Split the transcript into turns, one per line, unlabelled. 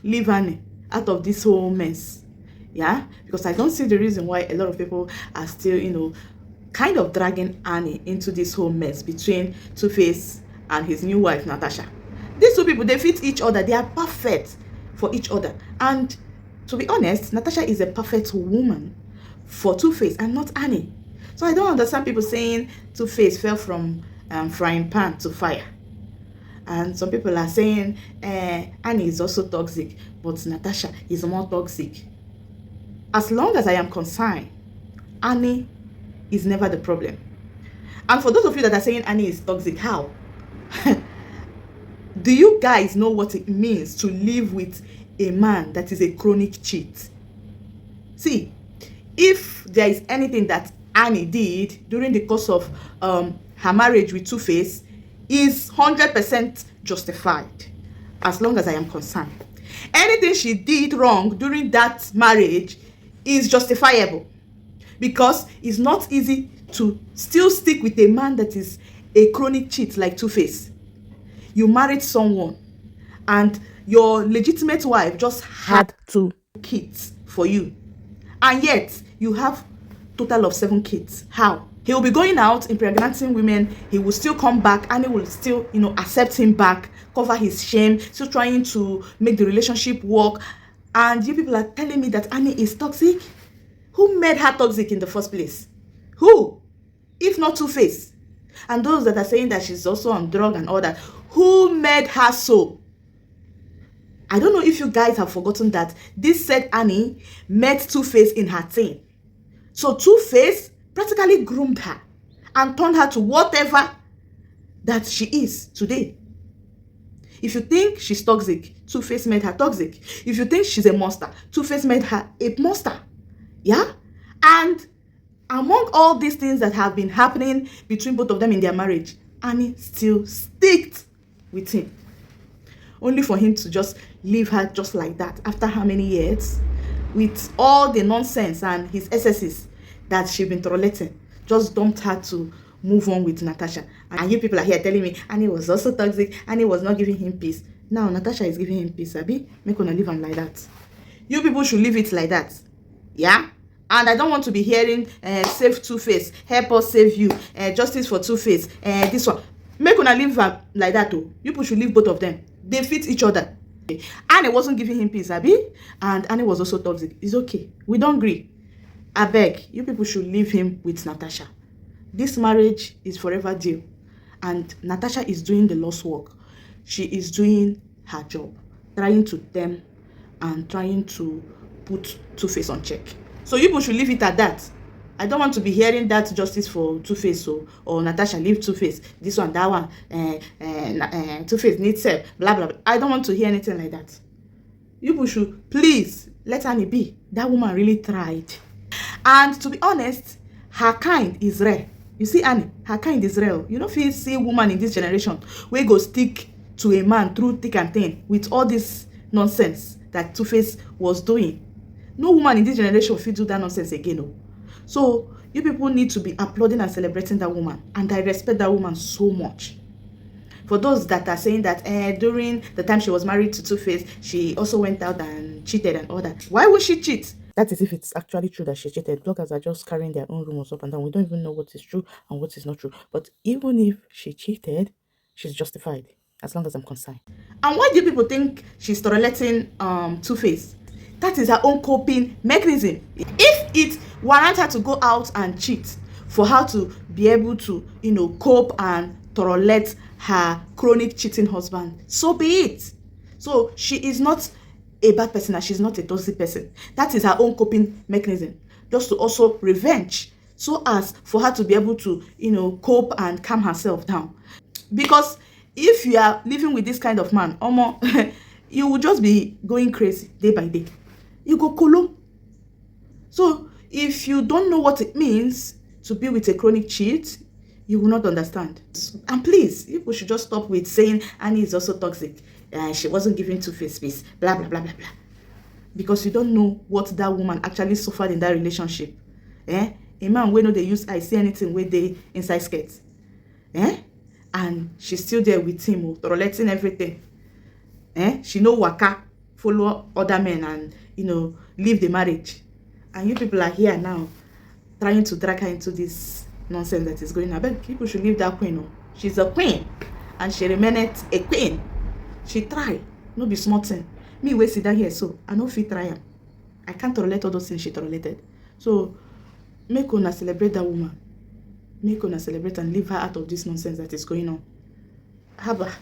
leave Annie out of this whole mess. Yeah, because I don't see the reason why a lot of people are still, kind of dragging Annie into this whole mess between Tuface and his new wife Natasha. These two people, they fit each other. They are perfect for each other. And to be honest, Natasha is a perfect woman for Tuface and not Annie. So I don't understand people saying Tuface fell from frying pan to fire. And some people are saying Annie is also toxic, but Natasha is more toxic. As long as I am concerned, Annie is never the problem. And for those of you that are saying Annie is toxic, how? Do you guys know what it means to live with a man that is a chronic cheat? See, if there is anything that Annie did during the course of her marriage with Tuface, is 100% justified, as long as I am concerned. Anything she did wrong during that marriage is justifiable, because it's not easy to still stick with a man that is a chronic cheat like Tuface. You married someone and your legitimate wife just had 2 kids for you, and yet you have total of 7 kids. How? He will be going out impregnating women, he will still come back, and he will still, accept him back, cover his shame, still trying to make the relationship work. And you people are telling me that Annie is toxic? Who made her toxic in the first place? Who? If not Tuface? And those that are saying that she's also on drug and all that, who made her so? I don't know if you guys have forgotten that this said Annie met Tuface in her teen. So Tuface practically groomed her and turned her to whatever that she is today. If you think she's toxic, Tuface made her toxic. If you think she's a monster, Tuface made her a monster. Yeah? And among all these things that have been happening between both of them in their marriage, Annie still sticked with him. Only for him to just leave her just like that after how many years? With all the nonsense and his excesses that she's been tolerating, just dumped her to move on with Natasha. And you people are here telling me Annie was also toxic, Annie was not giving him peace. Now Natasha is giving him peace, abi? Make una leave him like that. You people should leave it like that. Yeah? And I don't want to be hearing save Tuface, help us save you, justice for Tuface, this one. Make una leave her like that too. You people should leave both of them. They fit each other. Annie wasn't giving him peace, abi? And Annie was also toxic. It's okay. We don't agree. I beg, you people should leave him with Natasha. This marriage is forever due. And Natasha is doing the Lord's work. She is doing her job, trying to them and trying to put Tuface on check. So you people should leave it at that. I don't want to be hearing that justice for Tuface or Natasha leave Tuface, this one, that one, Tuface needs help, blah, blah, blah. I don't want to hear anything like that. You people should please let Annie be. That woman really tried. And to be honest, her kind is rare. You see, Annie, her kind is rare. You don't feel see a woman in this generation where go stick to a man through thick and thin with all this nonsense that Tuface was doing. No woman in this generation will do that nonsense again. No. So you people need to be applauding and celebrating that woman. And I respect that woman so much. For those that are saying that during the time she was married to Tuface, she also went out and cheated and all that. Why would she cheat? That is if it's actually true that she cheated. Bloggers are just carrying their own rumors up and down. We don't even know what is true and what is not true. But even if she cheated, she's justified, as long as I'm concerned. And why do people think she's tolerating Tuface? That is her own coping mechanism. If it warrants her to go out and cheat for her to be able to, cope and tolerate her chronic cheating husband, so be it. So she is not a bad person and she's not a toxic person. That is her own coping mechanism, just to also revenge, so as for her to be able to, cope and calm herself down. Because if you are living with this kind of man, you will just be going crazy day by day. You go kolo. So if you don't know what it means to be with a chronic cheat, you will not understand. And please, people should just stop with saying Annie is also toxic. She wasn't giving Tuface peace, blah, blah, blah, blah, blah. Because you don't know what that woman actually suffered in that relationship. A man wey no dey use eye see anything wey dey inside skirt. And she's still there with him, tolerating everything. She no waka follow other men and, you know, leave the marriage. And you people are here now trying to drag her into this nonsense that is going on. But people should leave that queen. Oh. She's a queen and she remaineth a queen. She try, no be small thing. Me wey sit down here, so I no fit try am. I can't tolerate all those things she tolerated. So make una celebrate that woman. Make una celebrate and leave her out of this nonsense that is going on. Haba.